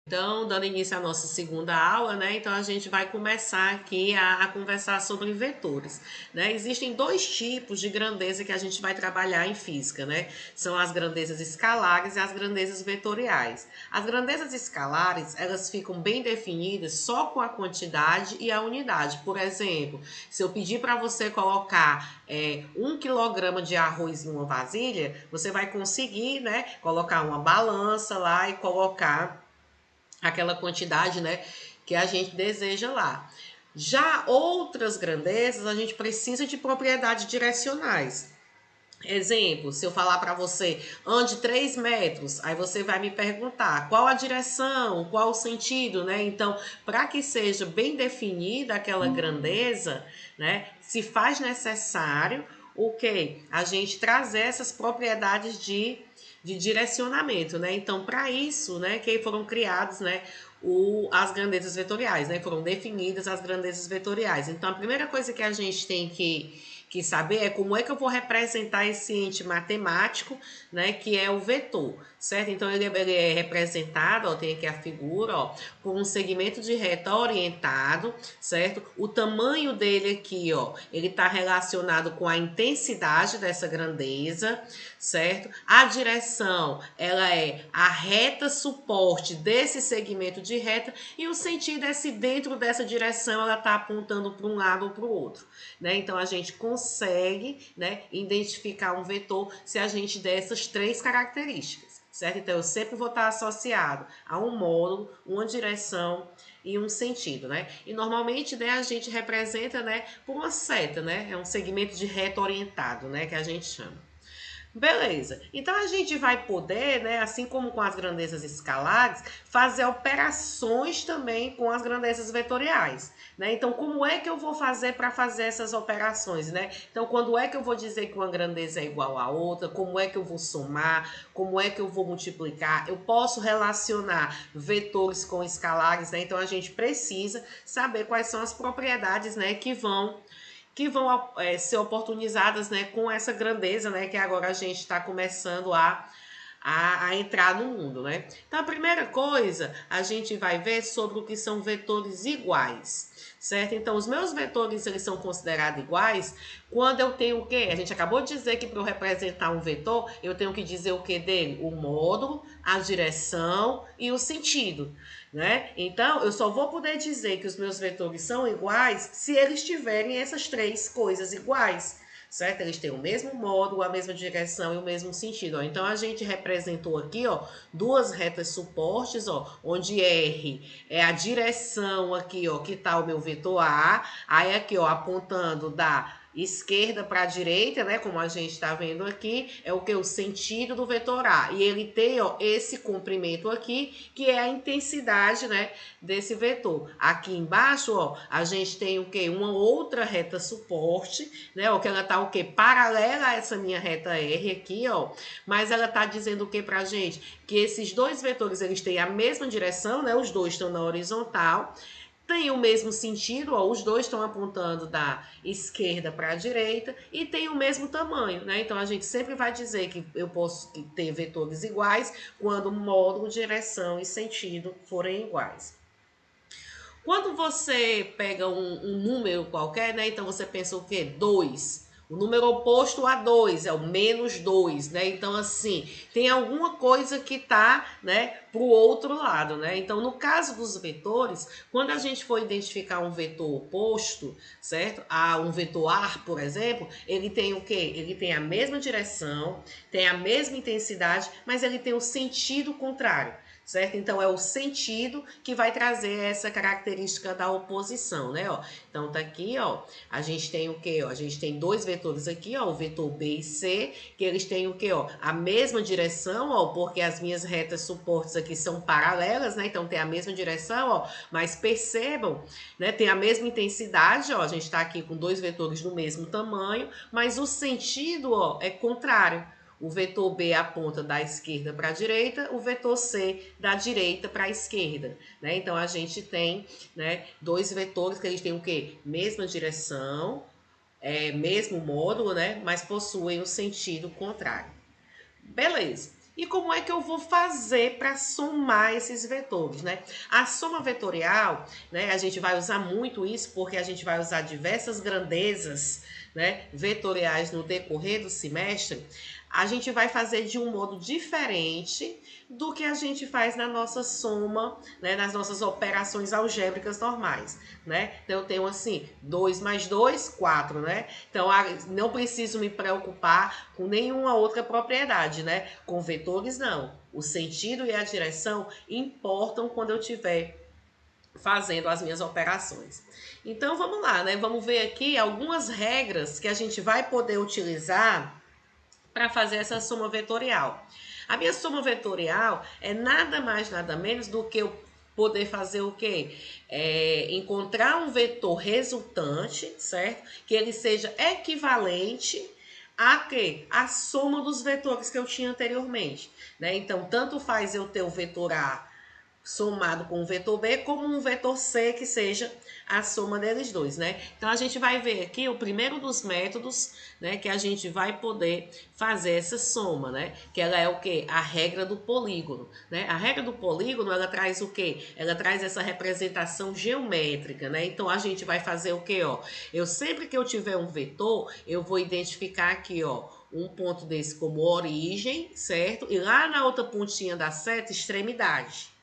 Então, dando início à nossa segunda aula, né? Então, a gente vai começar aqui a conversar sobre vetores, né? Existem dois tipos de grandeza que a gente vai trabalhar em física, né? São as grandezas escalares e as grandezas vetoriais. As grandezas escalares, elas ficam bem definidas só com a quantidade e a unidade. Por exemplo, se eu pedir para você colocar 1 quilograma de arroz em uma vasilha, você vai conseguir, né? Colocar uma balança lá e colocar aquela quantidade, né, que a gente deseja lá. Já outras grandezas, a gente precisa de propriedades direcionais. Exemplo, se eu falar para você, ande 3 metros, aí você vai me perguntar qual a direção, qual o sentido, né? Então, para que seja bem definida aquela grandeza, né, se faz necessário o que? A gente trazer essas propriedades de direcionamento, né? Então, para isso, né, que foram criados, né, as grandezas vetoriais, né? Foram definidas as grandezas vetoriais. Então, a primeira coisa que a gente tem que saber é como é que eu vou representar esse ente matemático, né, que é o vetor, certo? Então, ele é representado, ó, tem aqui a figura, ó, por um segmento de reta orientado, certo? O tamanho dele aqui, ó, ele está relacionado com a intensidade dessa grandeza, certo? A direção, ela é a reta suporte desse segmento de reta e o sentido é se dentro dessa direção ela está apontando para um lado ou para o outro, né? Então, a gente consegue, né, identificar um vetor se a gente der essas três características, certo? Então, eu sempre vou estar associado a um módulo, uma direção e um sentido, né? E normalmente, né, a gente representa, né, por uma seta, né? É um segmento de reta orientado, né, que a gente chama. Beleza. Então a gente vai poder, né, assim como com as grandezas escalares, fazer operações também com as grandezas vetoriais, né? Então como é que eu vou fazer para fazer essas operações, né? Então quando é que eu vou dizer que uma grandeza é igual a outra? Como é que eu vou somar? Como é que eu vou multiplicar? Eu posso relacionar vetores com escalares, né? Então a gente precisa saber quais são as propriedades, né, que vão ser oportunizadas, né, com essa grandeza, né, que agora a gente está começando a entrar no mundo, né? Então, a primeira coisa, a gente vai ver sobre o que são vetores iguais, certo? Então, os meus vetores, eles são considerados iguais quando eu tenho o quê? A gente acabou de dizer que para eu representar um vetor, eu tenho que dizer o que dele? O módulo, a direção e o sentido, né? Então, eu só vou poder dizer que os meus vetores são iguais se eles tiverem essas três coisas iguais, certo? Eles têm o mesmo módulo, a mesma direção e o mesmo sentido, ó. Então, a gente representou aqui, ó, duas retas suportes, ó, onde R é a direção aqui, ó, que tá o meu vetor A, aí aqui, ó, apontando da esquerda para a direita, né, como a gente está vendo aqui, é o que? O sentido do vetor A. E ele tem, ó, esse comprimento aqui, que é a intensidade, né, desse vetor. Aqui embaixo, ó, a gente tem o que? Uma outra reta suporte, né, ó, que ela tá o que? Paralela a essa minha reta R aqui, ó, mas ela tá dizendo o que pra gente? Que esses dois vetores, eles têm a mesma direção, né, os dois estão na horizontal, tem o mesmo sentido, ó, os dois estão apontando da esquerda para a direita e tem o mesmo tamanho, né? Então a gente sempre vai dizer que eu posso ter vetores iguais quando módulo, direção e sentido forem iguais. Quando você pega um número qualquer, né? Então você pensa o quê? 2. O número oposto a 2 é o menos 2, né? Então, assim, tem alguma coisa que tá, né, pro outro lado, né? Então, no caso dos vetores, quando a gente for identificar um vetor oposto, certo? Um vetor ar, por exemplo, ele tem o quê? Ele tem a mesma direção, tem a mesma intensidade, mas ele tem o sentido contrário, certo? Então é o sentido que vai trazer essa característica da oposição, né? Ó, então tá aqui, ó, a gente tem o que? A gente tem dois vetores aqui, ó, o vetor B e C, que eles têm o que? Ó, a mesma direção, ó, porque as minhas retas suportes aqui são paralelas, né? Então tem a mesma direção, ó, mas percebam, né? Tem a mesma intensidade, ó, a gente tá aqui com dois vetores do mesmo tamanho, mas o sentido, ó, é contrário. O vetor B aponta da esquerda para a direita, o vetor C da direita para a esquerda, né? Então a gente tem, né, dois vetores que eles têm o quê? Mesma direção, mesmo módulo, né? Mas possuem o sentido contrário. Beleza. E como é que eu vou fazer para somar esses vetores, né? A soma vetorial, né, a gente vai usar muito isso porque a gente vai usar diversas grandezas, né, vetoriais no decorrer do semestre. A gente vai fazer de um modo diferente do que a gente faz na nossa soma, né, nas nossas operações algébricas normais, né? Então eu tenho assim, 2 mais 2, 4, né? Então não preciso me preocupar com nenhuma outra propriedade, né? Com vetores não. O sentido e a direção importam quando eu estiver fazendo as minhas operações. Então vamos lá, né? Vamos ver aqui algumas regras que a gente vai poder utilizar para fazer essa soma vetorial. A minha soma vetorial é nada mais, nada menos do que eu poder fazer o quê? Encontrar um vetor resultante, certo? Que ele seja equivalente a quê? A soma dos vetores que eu tinha anteriormente, né? Então, tanto faz eu ter o vetor A somado com um vetor B, como um vetor C que seja a soma deles dois, né? Então a gente vai ver aqui o primeiro dos métodos, né, que a gente vai poder fazer essa soma, né? Que ela é o quê? A regra do polígono, né? A regra do polígono, ela traz o quê? Ela traz essa representação geométrica, né? Então a gente vai fazer o quê, ó? Eu sempre que eu tiver um vetor, eu vou identificar aqui, ó, um ponto desse como origem, certo? E lá na outra pontinha da seta, extremidade.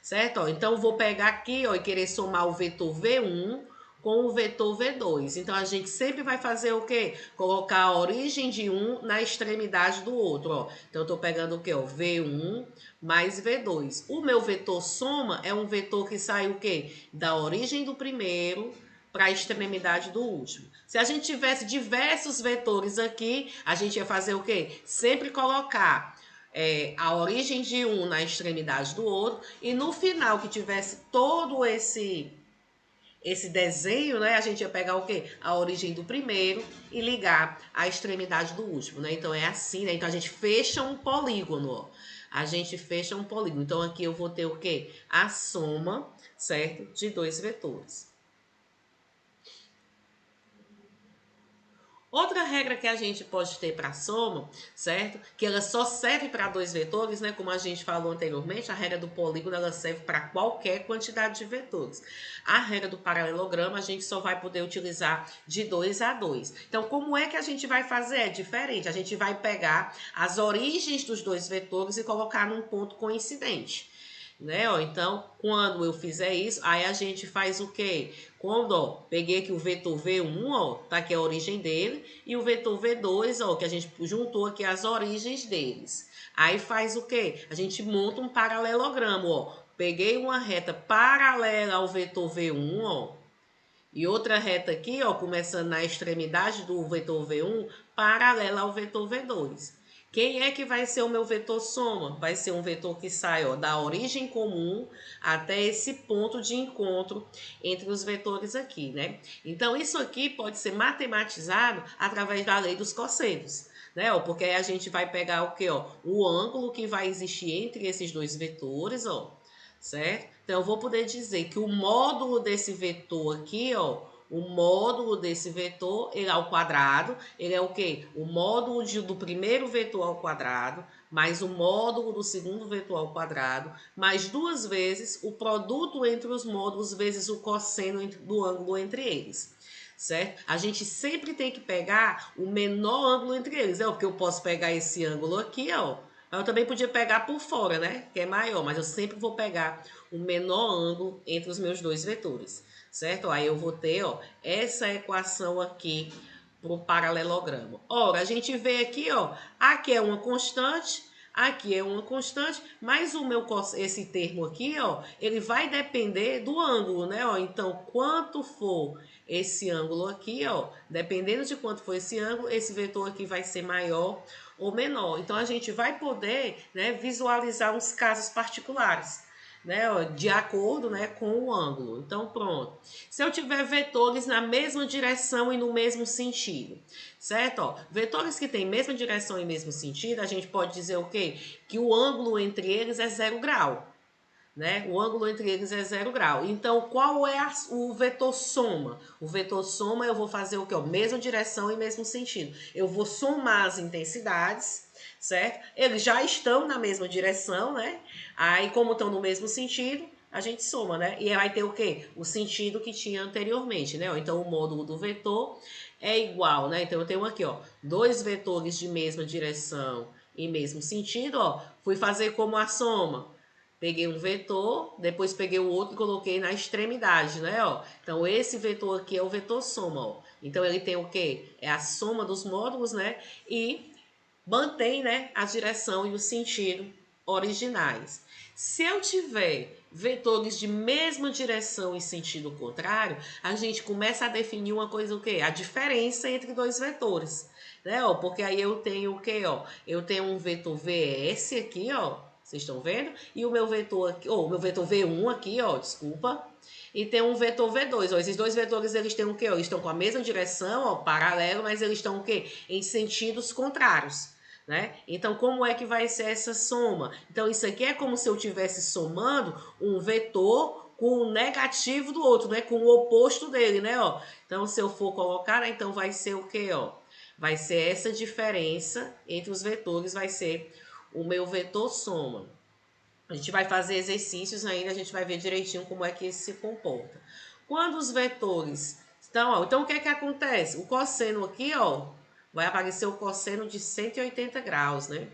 Certo? Ó, então, eu vou pegar aqui ó, e querer somar o vetor V1 com o vetor V2. Então, a gente sempre vai fazer o quê? Colocar a origem de um na extremidade do outro. Ó. Então, eu estou pegando o quê? Ó, V1 mais V2. O meu vetor soma é um vetor que sai o quê? Da origem do primeiro para a extremidade do último. Se a gente tivesse diversos vetores aqui, a gente ia fazer o quê? Sempre colocar a origem de um na extremidade do outro, e no final que tivesse todo esse desenho, né, a gente ia pegar o quê? A origem do primeiro e ligar a extremidade do último, né? Então é assim, né? Então a gente fecha um polígono, ó. A gente fecha um polígono. Então aqui eu vou ter o quê? A soma, certo? De dois vetores. Outra regra que a gente pode ter para a soma, certo? Que ela só serve para dois vetores, né? Como a gente falou anteriormente, a regra do polígono ela serve para qualquer quantidade de vetores. A regra do paralelogramo a gente só vai poder utilizar de 2 a 2. Então, como é que a gente vai fazer? É diferente. A gente vai pegar as origens dos dois vetores e colocar num ponto coincidente. Né? Ó, então, quando eu fizer isso, aí a gente faz o quê? Quando, ó, peguei aqui o vetor V1, ó, tá aqui a origem dele, e o vetor V2, ó, que a gente juntou aqui as origens deles. Aí faz o quê? A gente monta um paralelogramo, ó. Peguei uma reta paralela ao vetor V1, ó, e outra reta aqui, ó, começando na extremidade do vetor V1, paralela ao vetor V2. Quem é que vai ser o meu vetor soma? Vai ser um vetor que sai ó, da origem comum até esse ponto de encontro entre os vetores aqui, né? Então, isso aqui pode ser matematizado através da lei dos cossenos, né? Ó, porque aí a gente vai pegar o quê? Ó? O ângulo que vai existir entre esses dois vetores, ó, certo? Então, eu vou poder dizer que o módulo desse vetor aqui, ó, o módulo desse vetor, ele é ao quadrado, ele é o quê? O módulo do primeiro vetor ao quadrado, mais o módulo do segundo vetor ao quadrado, mais duas vezes o produto entre os módulos vezes o cosseno do ângulo entre eles. Certo? A gente sempre tem que pegar o menor ângulo entre eles, é porque eu posso pegar esse ângulo aqui, ó. Eu também podia pegar por fora, né? Que é maior, mas eu sempre vou pegar o menor ângulo entre os meus dois vetores, certo? Aí eu vou ter, ó, essa equação aqui para o paralelogramo. Ora, a gente vê aqui, ó, aqui é uma constante, aqui é uma constante, mas esse termo aqui, ó, ele vai depender do ângulo, né? Ó, então, quanto for esse ângulo aqui, ó, dependendo de quanto for esse ângulo, esse vetor aqui vai ser maior ou menor. Então, a gente vai poder, né, visualizar uns casos particulares, né, ó, de acordo, né, com o ângulo. Então, pronto. Se eu tiver vetores na mesma direção e no mesmo sentido, certo? Ó, vetores que têm mesma direção e mesmo sentido, a gente pode dizer o quê? Que o ângulo entre eles é 0 grau. né? O ângulo entre eles é 0 grau. Então, qual é o vetor soma? O vetor soma eu vou fazer o quê? Mesma direção e mesmo sentido. Eu vou somar as intensidades, certo? Eles já estão na mesma direção, né? Aí, como estão no mesmo sentido, a gente soma, né? E vai ter o quê? O sentido que tinha anteriormente, né? Então, o módulo do vetor é igual, né? Então, eu tenho aqui, ó, dois vetores de mesma direção e mesmo sentido, ó. Fui fazer como a soma. Peguei um vetor, depois peguei o outro e coloquei na extremidade, né? Ó. Então, esse vetor aqui é o vetor soma, ó. Então, ele tem o quê? É a soma dos módulos, né? E mantém, né, a direção e o sentido originais. Se eu tiver vetores de mesma direção e sentido contrário, a gente começa a definir uma coisa o quê? A diferença entre dois vetores, né? Ó, porque aí eu tenho o quê, ó? Eu tenho um vetor VS aqui, ó. Vocês estão vendo? E o meu vetor aqui, o meu vetor V1 aqui, ó, desculpa. E tem um vetor V2, ó. Esses dois vetores eles têm o quê? Ó? Eles estão com a mesma direção, ó, paralelo, mas eles estão o quê? Em sentidos contrários. Né? Então, como é que vai ser essa soma? Então, isso aqui é como se eu estivesse somando um vetor com o negativo do outro, né? Com o oposto dele, né? Ó. Então, se eu for colocar, né? Então vai ser o quê? Ó? Vai ser essa diferença entre os vetores, vai ser o meu vetor soma. A gente vai fazer exercícios ainda, a gente vai ver direitinho como é que isso se comporta. Quando os vetores estão, ó, então o que é que acontece? O cosseno aqui, ó, vai aparecer o cosseno de 180 graus, né?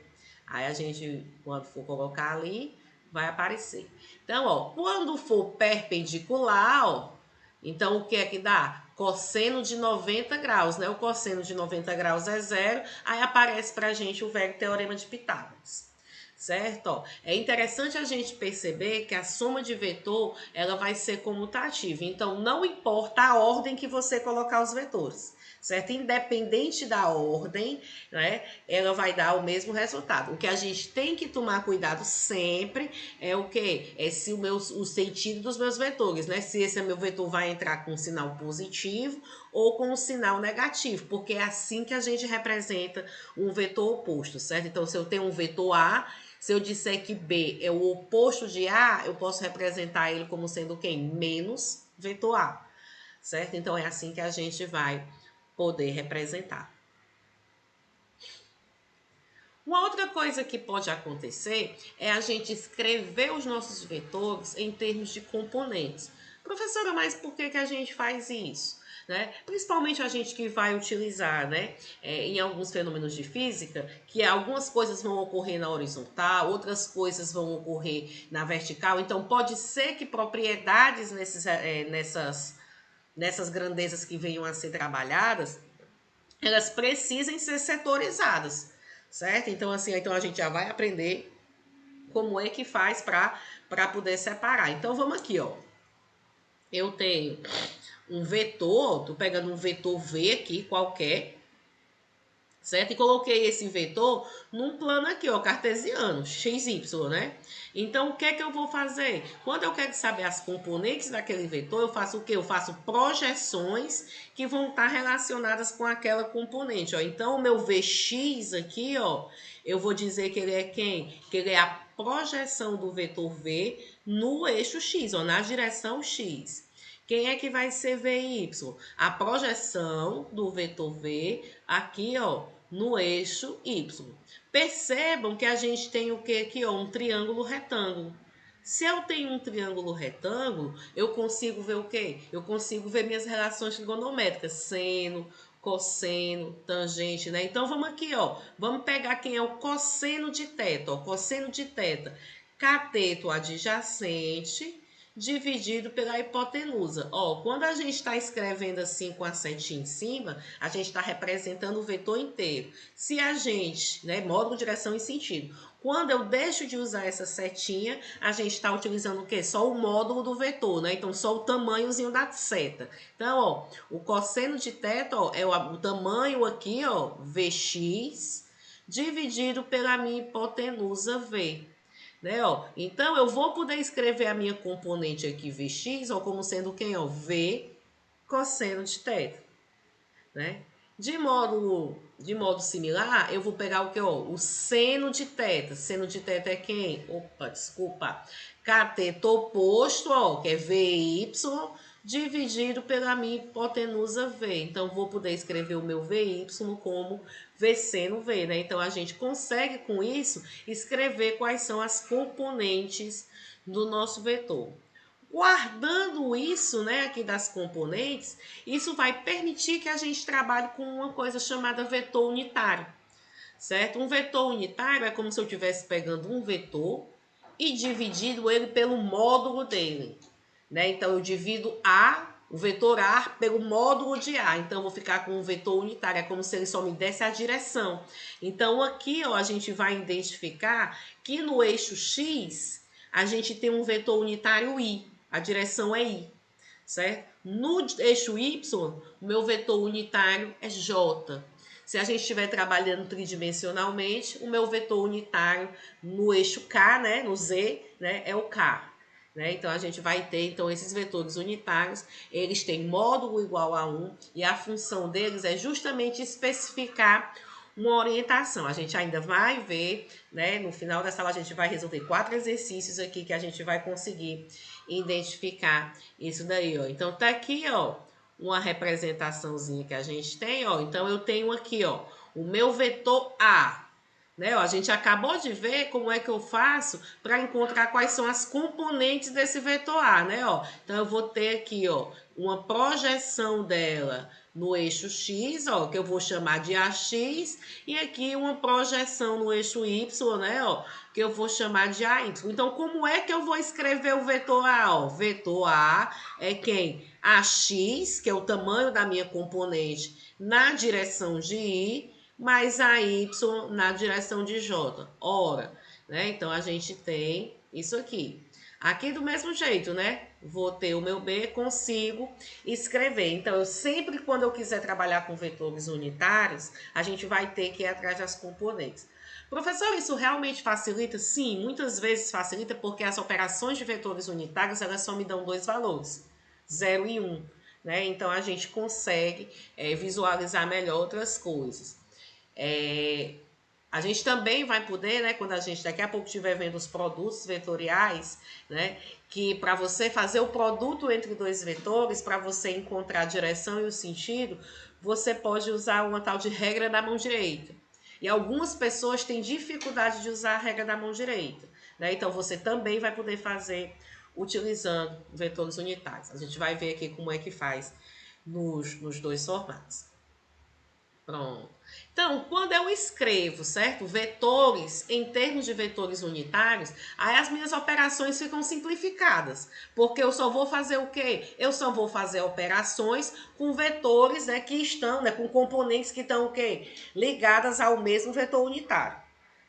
Aí a gente, quando for colocar ali, vai aparecer. Então, ó, quando for perpendicular, ó, então o que é que dá? Cosseno de 90 graus, né? O cosseno de 90 graus é 0, aí aparece pra gente o velho teorema de Pitágoras. Certo? Ó, é interessante a gente perceber que a soma de vetor ela vai ser comutativa. Então, não importa a ordem que você colocar os vetores, certo? Independente da ordem, né, ela vai dar o mesmo resultado. O que a gente tem que tomar cuidado sempre é o que? É se o sentido dos meus vetores, né? Se esse meu vetor vai entrar com um sinal positivo ou com um sinal negativo, porque é assim que a gente representa um vetor oposto, certo? Então, se eu tenho um vetor A, se eu disser que B é o oposto de A, eu posso representar ele como sendo quem? Menos vetor A, certo? Então, é assim que a gente vai poder representar. Uma outra coisa que pode acontecer é a gente escrever os nossos vetores em termos de componentes. Professora, mas por que a gente faz isso? Né? Principalmente a gente que vai utilizar, né, em alguns fenômenos de física, que algumas coisas vão ocorrer na horizontal, outras coisas vão ocorrer na vertical. Então, pode ser que propriedades nessas grandezas que venham a ser trabalhadas, elas precisem ser setorizadas, certo? Então, assim, então a gente já vai aprender como é que faz para poder separar. Então, vamos aqui, ó. Eu tenho um vetor, tô pegando um vetor V aqui, qualquer, certo? E coloquei esse vetor num plano aqui, ó, cartesiano, XY, né? Então, o que é que eu vou fazer? Quando eu quero saber as componentes daquele vetor, eu faço o quê? Eu faço projeções que vão estar relacionadas com aquela componente, ó. Então, o meu Vx aqui, ó, eu vou dizer que ele é quem? Que ele é a projeção do vetor V no eixo X, ó, na direção X. Quem é que vai ser VY? A projeção do vetor V aqui, ó, no eixo Y. Percebam que a gente tem o que aqui, ó, um triângulo retângulo. Se eu tenho um triângulo retângulo, eu consigo ver o quê? Eu consigo ver minhas relações trigonométricas, seno, cosseno, tangente, né? Então vamos aqui, ó, vamos pegar quem é o cosseno de θ, ó, cosseno de θ, cateto adjacente dividido pela hipotenusa. Ó, quando a gente está escrevendo assim com a setinha em cima, a gente está representando o vetor inteiro. Se a gente, né, módulo, direção e sentido. Quando eu deixo de usar essa setinha, a gente está utilizando o quê? Só o módulo do vetor, né? Então, só o tamanhozinho da seta. Então, ó, o cosseno de θ, ó, é o tamanho aqui, ó, Vx, dividido pela minha hipotenusa V. Né, ó? Então, eu vou poder escrever a minha componente aqui, Vx, ó, como sendo quem? Ó, V cosseno de θ. Né? De modo similar, eu vou pegar o que? Ó, o seno de θ. Seno de θ é quem? Opa, desculpa. Cateto oposto, ó, que é VY, dividido pela minha hipotenusa V. Então, vou poder escrever o meu VY como V seno V, né? Então, a gente consegue, com isso, escrever quais são as componentes do nosso vetor. Guardando isso, né, aqui das componentes, isso vai permitir que a gente trabalhe com uma coisa chamada vetor unitário, certo? Um vetor unitário é como se eu estivesse pegando um vetor e dividindo ele pelo módulo dele, né? Então, eu divido o vetor A pelo módulo de A. Então, eu vou ficar com um vetor unitário, é como se ele só me desse a direção. Então, aqui, ó, a gente vai identificar que no eixo X, a gente tem um vetor unitário I. A direção é I, certo? No eixo Y, o meu vetor unitário é J. Se a gente estiver trabalhando tridimensionalmente, o meu vetor unitário no eixo K, né, no Z, né, é o K. Né? Então, a gente vai ter esses vetores unitários, eles têm módulo igual a 1 e a função deles é justamente especificar uma orientação. A gente ainda vai ver, né? No final dessa aula a gente vai resolver 4 exercícios aqui que a gente vai conseguir identificar isso daí, ó. Então, tá aqui, ó, uma representaçãozinha que a gente tem, ó. Então, eu tenho aqui, ó, o meu vetor A, né? Ó, a gente acabou de ver como é que eu faço para encontrar quais são as componentes desse vetor A, né? Ó, então, eu vou ter aqui, ó, uma projeção dela no eixo X, ó, que eu vou chamar de AX, e aqui uma projeção no eixo Y, né, ó, que eu vou chamar de AY. Então, como é que eu vou escrever o vetor A? Ó, vetor A é quem? AX, que é o tamanho da minha componente na direção de Y, mais AY na direção de J. Ora, né, então a gente tem isso aqui. Aqui do mesmo jeito, né? Vou ter o meu B, consigo escrever. Então, eu sempre, quando eu quiser trabalhar com vetores unitários, a gente vai ter que ir atrás das componentes. Professor, isso realmente facilita? Sim, muitas vezes facilita, porque as operações de vetores unitários, elas só me dão 2 valores, 0 e 1. Né? Então, a gente consegue visualizar melhor outras coisas. A gente também vai poder, né, quando a gente daqui a pouco estiver vendo os produtos vetoriais, né, que para você fazer o produto entre 2 vetores, para você encontrar a direção e o sentido, você pode usar uma tal de regra da mão direita. E algumas pessoas têm dificuldade de usar a regra da mão direita, né? Então, você também vai poder fazer utilizando vetores unitários. A gente vai ver aqui como é que faz nos 2 formatos. Pronto. Então, quando eu escrevo, certo? Vetores, em termos de vetores unitários, aí as minhas operações ficam simplificadas. Porque eu só vou fazer o quê? Eu só vou fazer operações com vetores, né, que estão, né, com componentes que estão o quê? Ligadas ao mesmo vetor unitário.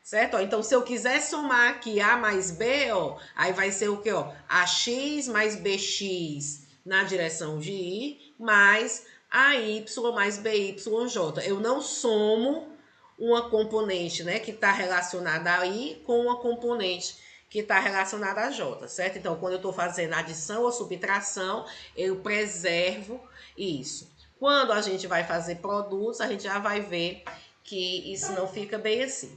Certo? Ó, então, se eu quiser somar aqui A mais B, ó, aí vai ser o quê? Ó? AX mais BX na direção de Y, mais AY mais BYJ. Eu não somo uma componente, né, que está relacionada a I com uma componente que está relacionada a J, certo? Então, quando eu estou fazendo adição ou subtração, eu preservo isso. Quando a gente vai fazer produtos, a gente já vai ver que isso não fica bem assim.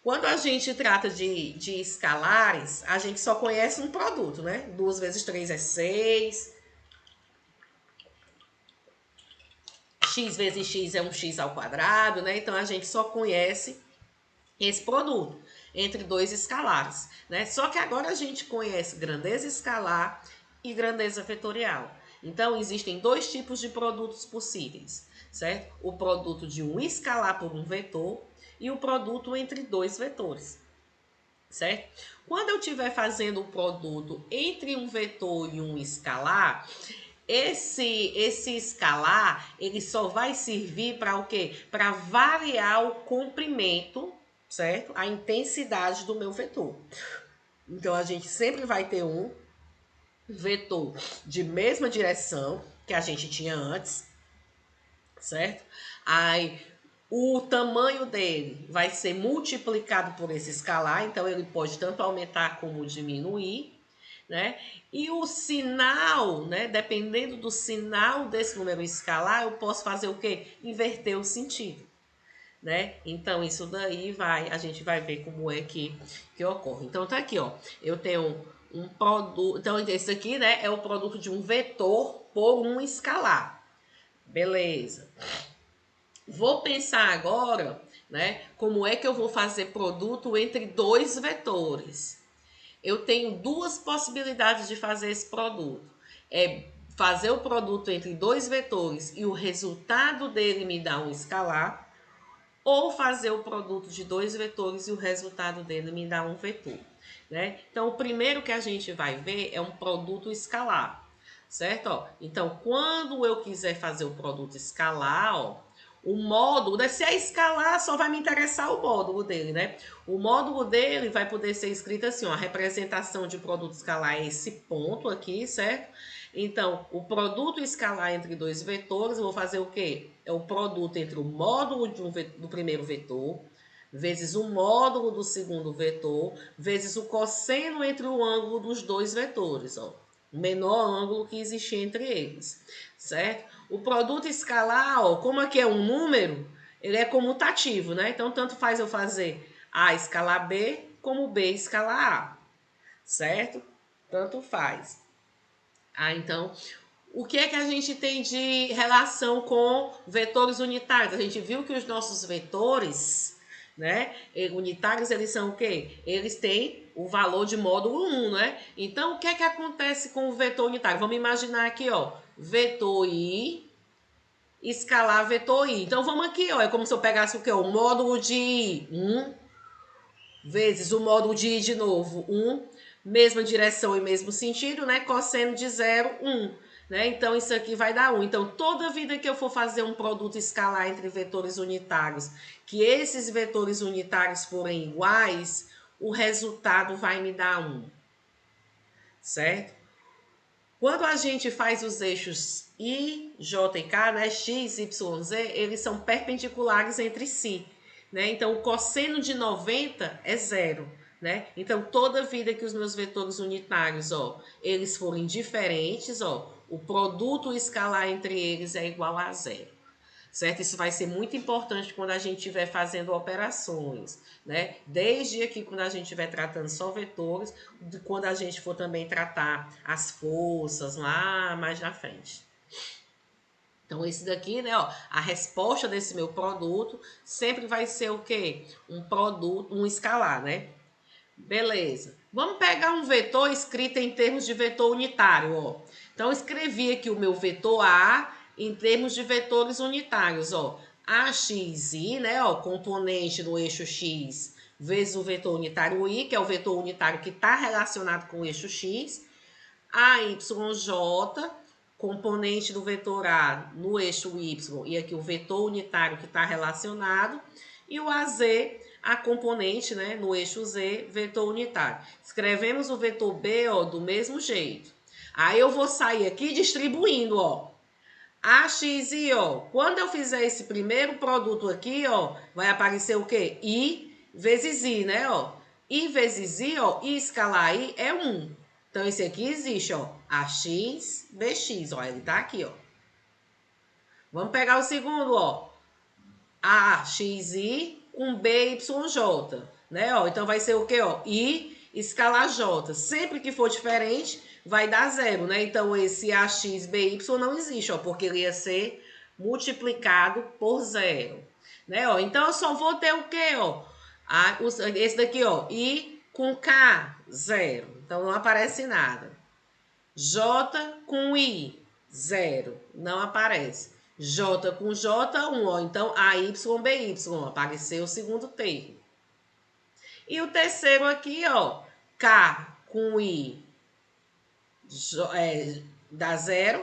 Quando a gente trata de escalares, a gente só conhece um produto, né? 2 vezes 3 é 6. X vezes X é um X ao quadrado, né? Então, a gente só conhece esse produto entre 2 escalares, né? Só que agora a gente conhece grandeza escalar e grandeza vetorial. Então, existem 2 tipos de produtos possíveis, certo? O produto de um escalar por um vetor e o produto entre 2 vetores, certo? Quando eu estiver fazendo o produto entre um vetor e um escalar, esse escalar, ele só vai servir para o quê? Para variar o comprimento, certo? A intensidade do meu vetor. Então, a gente sempre vai ter um vetor de mesma direção que a gente tinha antes, certo? Aí, o tamanho dele vai ser multiplicado por esse escalar, então ele pode tanto aumentar como diminuir, né? E o sinal, né? Dependendo do sinal desse número escalar, eu posso fazer o quê? Inverter o sentido, né? Então, isso daí a gente vai ver como é que ocorre. Então, tá aqui, ó. Eu tenho um produto. Então, esse aqui, né, é o produto de um vetor por um escalar. Beleza. Vou pensar agora, né, como é que eu vou fazer produto entre dois vetores. Eu tenho duas possibilidades de fazer esse produto. É fazer o produto entre dois vetores e o resultado dele me dá um escalar, ou fazer o produto de dois vetores e o resultado dele me dá um vetor, né? Então, o primeiro que a gente vai ver é um produto escalar, certo? Ó, então, quando eu quiser fazer o produto escalar, ó, o módulo, né? Se é escalar, só vai me interessar o módulo dele, né? O módulo dele vai poder ser escrito assim, ó, a representação de produto escalar é esse ponto aqui, certo? Então, o produto escalar entre dois vetores, eu vou fazer o quê? É o produto entre o módulo do primeiro vetor, vezes o módulo do segundo vetor, vezes o cosseno entre o ângulo dos dois vetores, ó. O menor ângulo que existir entre eles, certo? O produto escalar, ó, como aqui é um número, ele é comutativo, né? Então, tanto faz eu fazer A escalar B, como B escalar A, certo? Tanto faz. Então, o que é que a gente tem de relação com vetores unitários? A gente viu que os nossos vetores, né, unitários, eles são o quê? Eles têm o valor de módulo 1, né? Então, o que é que acontece com o vetor unitário? Vamos imaginar aqui, ó, vetor I escalar vetor I. Então, vamos aqui, ó, é como se eu pegasse o quê? O módulo de I, 1, vezes o módulo de I de novo, 1, mesma direção e mesmo sentido, né? Cosseno de 0, 1. Né? Então, isso aqui vai dar 1. Então, toda vida que eu for fazer um produto escalar entre vetores unitários, que esses vetores unitários forem iguais, o resultado vai me dar 1. Certo? Quando a gente faz os eixos I, J e K, né, X, Y, Z, eles são perpendiculares entre si. Né? Então, o cosseno de 90 é zero. Né? Então, toda vida que os meus vetores unitários, ó, eles forem diferentes, ó, o produto escalar entre eles é igual a zero. Certo? Isso vai ser muito importante quando a gente estiver fazendo operações, né? Desde aqui, quando a gente estiver tratando só vetores, quando a gente for também tratar as forças lá mais na frente. Então, esse daqui, né, ó, a resposta desse meu produto sempre vai ser o quê? Um produto, um escalar, né? Beleza. Vamos pegar um vetor escrito em termos de vetor unitário, ó. Então, eu escrevi aqui o meu vetor A em termos de vetores unitários, ó. AXI, né, ó, componente do eixo X, vezes o vetor unitário Y, que é o vetor unitário que está relacionado com o eixo X. AYJ, componente do vetor A no eixo Y, e aqui o vetor unitário que está relacionado. E o AZ, a componente, né, no eixo Z, vetor unitário. Escrevemos o vetor B, ó, do mesmo jeito. Aí eu vou sair aqui distribuindo, ó. AX e ó. Quando eu fizer esse primeiro produto aqui, ó, vai aparecer o quê? I vezes I, né, ó. I vezes I, ó, I escalar I é 1. Então, esse aqui existe, ó. AX, BX, ó, ele tá aqui, ó. Vamos pegar o segundo, ó. AXI com BYJ, né? Ó, então vai ser o quê, ó? I escalar J. Sempre que for diferente, vai dar zero, né? Então esse AXBY não existe, ó, porque ele ia ser multiplicado por zero, né? Ó, então eu só vou ter o quê, ó? Esse daqui, ó, I com K, zero. Então não aparece nada. J com I, zero. Não aparece. J com J, 1, ó. Então, AY, BY, apareceu o segundo termo. E o terceiro aqui, ó, K com I, dá zero.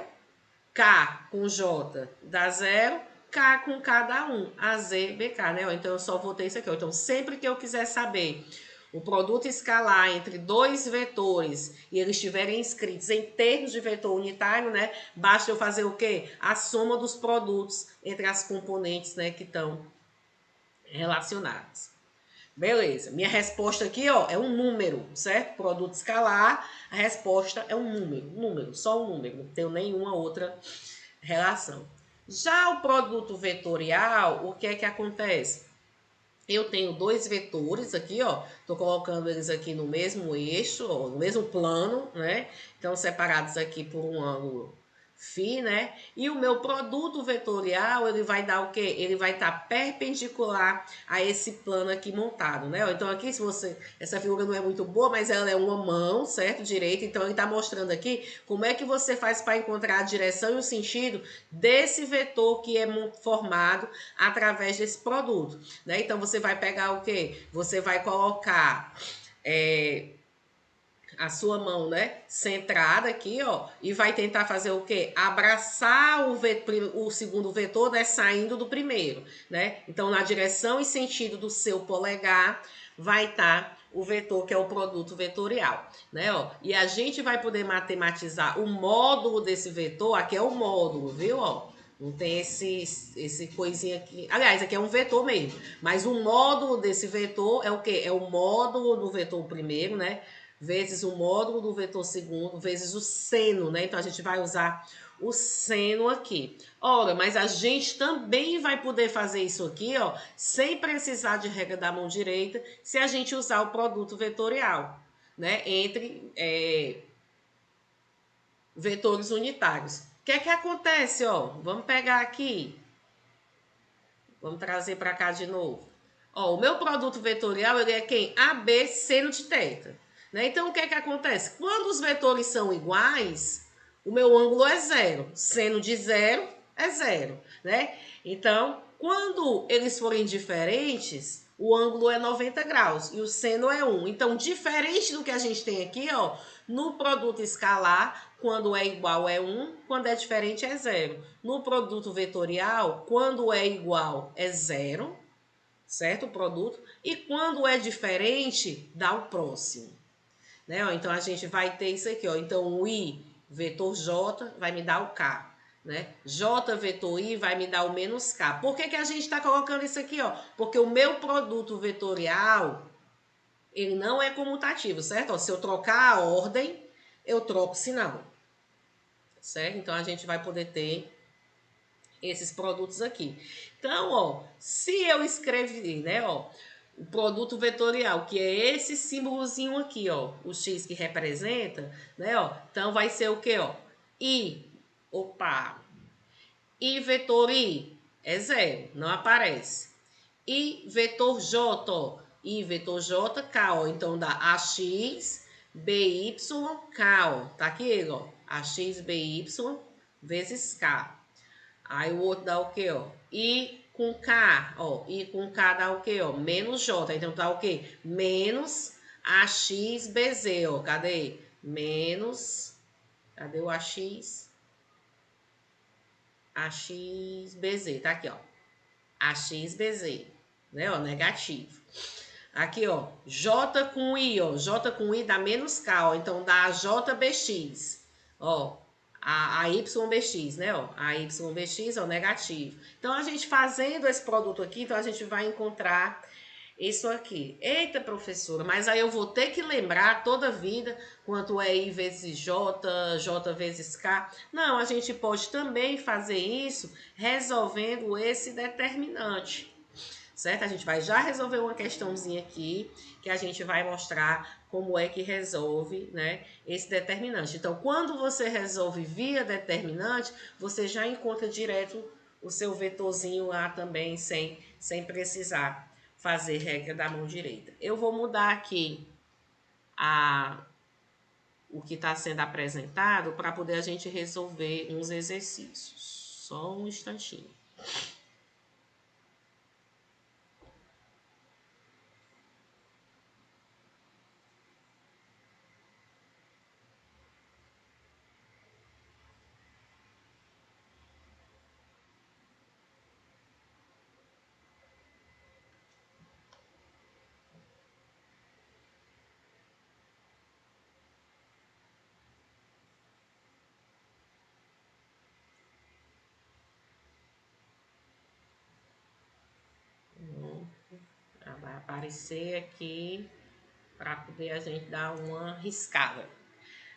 K com J dá zero. K com K dá 1. AZ, BK, né? Então, eu só vou ter isso aqui, ó. Então, sempre que eu quiser saber o produto escalar entre dois vetores e eles estiverem escritos em termos de vetor unitário, né? Basta eu fazer o quê? A soma dos produtos entre as componentes, né, que estão relacionadas. Beleza. Minha resposta aqui, ó, é um número, certo? Produto escalar, a resposta é um número, só um número, não tenho nenhuma outra relação. Já o produto vetorial, o que é que acontece? Eu tenho dois vetores aqui, ó. Tô colocando eles aqui no mesmo eixo, ó, no mesmo plano, né? Então, separados aqui por um ângulo φ, né? E o meu produto vetorial, ele vai dar o quê? Ele vai estar perpendicular a esse plano aqui montado, né? Então, aqui, se você... Essa figura não é muito boa, mas ela é uma mão, certo? Direita. Então, ele está mostrando aqui como é que você faz para encontrar a direção e o sentido desse vetor que é formado através desse produto, né? Então, você vai pegar o quê? Você vai colocar... a sua mão, né, centrada aqui, ó, e vai tentar fazer o quê? Abraçar o segundo vetor, né, saindo do primeiro, né? Então, na direção e sentido do seu polegar vai estar o vetor que é o produto vetorial, né, ó? E a gente vai poder matematizar o módulo desse vetor, aqui é o módulo, viu, ó? Não tem esse coisinha aqui. Aliás, aqui é um vetor mesmo. Mas o módulo desse vetor é o quê? É o módulo do vetor primeiro, né? Vezes o módulo do vetor segundo, vezes o seno, né? Então, a gente vai usar o seno aqui. Ora, mas a gente também vai poder fazer isso aqui, ó, sem precisar de regra da mão direita, se a gente usar o produto vetorial, né? Entre vetores unitários. O que é que acontece, ó? Vamos pegar aqui. Vamos trazer para cá de novo. Ó, o meu produto vetorial ele é quem? AB seno de θ. Né? Então, o que é que acontece? Quando os vetores são iguais, o meu ângulo é zero. Seno de zero é zero. Né? Então, quando eles forem diferentes, o ângulo é 90 graus e o seno é 1. Então, diferente do que a gente tem aqui, ó, no produto escalar, quando é igual é 1, quando é diferente é 0. No produto vetorial, quando é igual é 0, certo? O produto. E quando é diferente, dá o próximo. Né? Então, a gente vai ter isso aqui. Ó. Então, o I vetor J vai me dar o K. Né? J vetor I vai me dar o menos K. Por que, que a gente está colocando isso aqui? Ó? Porque o meu produto vetorial, ele não é comutativo, certo? Ó, se eu trocar a ordem, eu troco o sinal. Certo? Então, a gente vai poder ter esses produtos aqui. Então, ó, se eu escrever, né, ó, o produto vetorial, que é esse símbolozinho aqui, ó, o X que representa, né, ó, então vai ser o que, ó, I, opa, I vetor I é zero, não aparece. I vetor J, ó, I vetor J, K, ó, então dá AX, BY, K, ó, tá aqui, ó, AX, BY vezes K. Aí o outro dá o quê, ó? I com K, ó. I com K dá o quê, ó? Menos J. Então dá o quê? Menos AXBZ, ó. Cadê? Menos. Cadê o AX? AXBZ. Tá aqui, ó. AXBZ. Né, ó? Negativo. Aqui, ó. J com I, ó. J com I dá menos K, ó. Então dá JBX. Ó. A YBX, né? Ó, a YBX é o negativo. Então, a gente fazendo esse produto aqui, então a gente vai encontrar isso aqui. Eita, professora, mas aí eu vou ter que lembrar toda a vida quanto é I vezes J, J vezes K. Não, a gente pode também fazer isso resolvendo esse determinante. Certo? A gente vai já resolver uma questãozinha aqui, que a gente vai mostrar como é que resolve, né, esse determinante. Então, quando você resolve via determinante, você já encontra direto o seu vetorzinho lá também, sem precisar fazer regra da mão direita. Eu vou mudar aqui o que está sendo apresentado para poder a gente resolver uns exercícios. Só um instantinho. aparecer aqui para poder a gente dar uma riscada.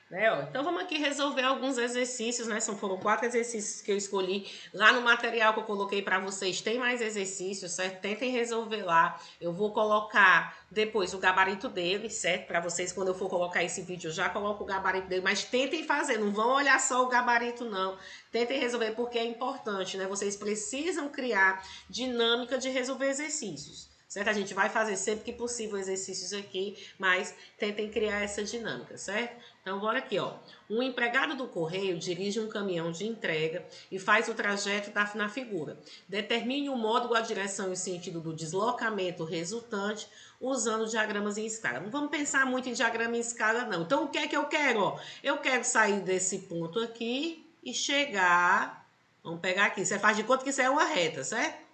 Né, ó. Então vamos aqui resolver alguns exercícios, né? Foram 4 exercícios que eu escolhi. Lá no material que eu coloquei para vocês tem mais exercícios, certo? Tentem resolver lá. Eu vou colocar depois o gabarito dele, certo? Para vocês, quando eu for colocar esse vídeo, eu já coloco o gabarito dele. Mas tentem fazer, não vão olhar só o gabarito, não. Tentem resolver porque é importante, né? Vocês precisam criar dinâmica de resolver exercícios. Certo? A gente vai fazer sempre que possível exercícios aqui, mas tentem criar essa dinâmica, certo? Então, bora aqui, ó. Um empregado do correio dirige um caminhão de entrega e faz o trajeto na figura. Determine o módulo, a direção e o sentido do deslocamento resultante usando diagramas em escala. Não vamos pensar muito em diagrama em escala, não. Então, o que é que eu quero? Ó? Eu quero sair desse ponto aqui e chegar... Vamos pegar aqui. Você faz de conta que isso é uma reta, certo?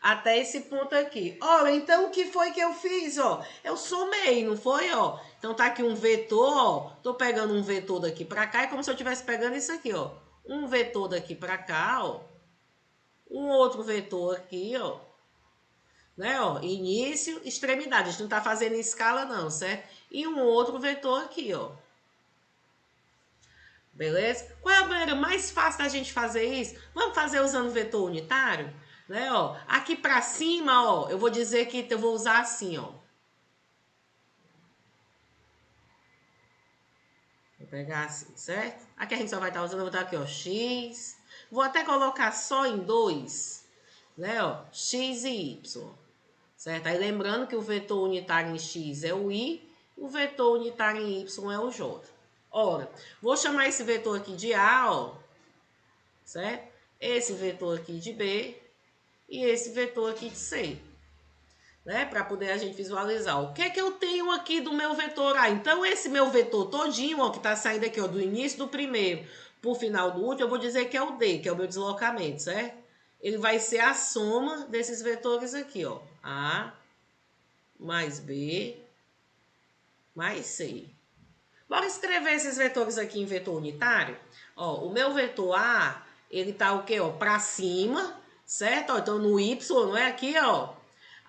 Até esse ponto aqui. Olha, então o que foi que eu fiz, ó? Eu somei, não foi, ó? Então tá aqui um vetor, ó. Tô pegando um vetor daqui pra cá, é como se eu estivesse pegando isso aqui, ó. Um vetor daqui pra cá, ó. Um outro vetor aqui, ó. Né, ó? Início, extremidade. A gente não tá fazendo em escala, não, certo? E um outro vetor aqui, ó. Beleza? Qual é a maneira mais fácil da gente fazer isso? Vamos fazer usando vetor unitário? Né, ó? Aqui para cima, ó, eu vou dizer que eu vou usar assim, ó. Vou pegar assim, certo? Aqui a gente só vai estar usando, eu vou botar aqui, ó, x. Vou até colocar só em 2, né, ó, x e y. Certo? Aí lembrando que o vetor unitário em x é o i, o vetor unitário em y é o j. Ora, vou chamar esse vetor aqui de a, ó, certo? Esse vetor aqui de b e esse vetor aqui de c. Né, para poder a gente visualizar. O que é que eu tenho aqui do meu vetor A? Então, esse meu vetor todinho, ó, que está saindo aqui, ó, do início do primeiro para o final do último, eu vou dizer que é o D, que é o meu deslocamento, certo? Ele vai ser a soma desses vetores aqui, ó. A mais B mais C. Bora escrever esses vetores aqui em vetor unitário? Ó, o meu vetor A, ele tá o quê, ó? Para cima, certo? Ó, então, no Y, não é aqui, ó.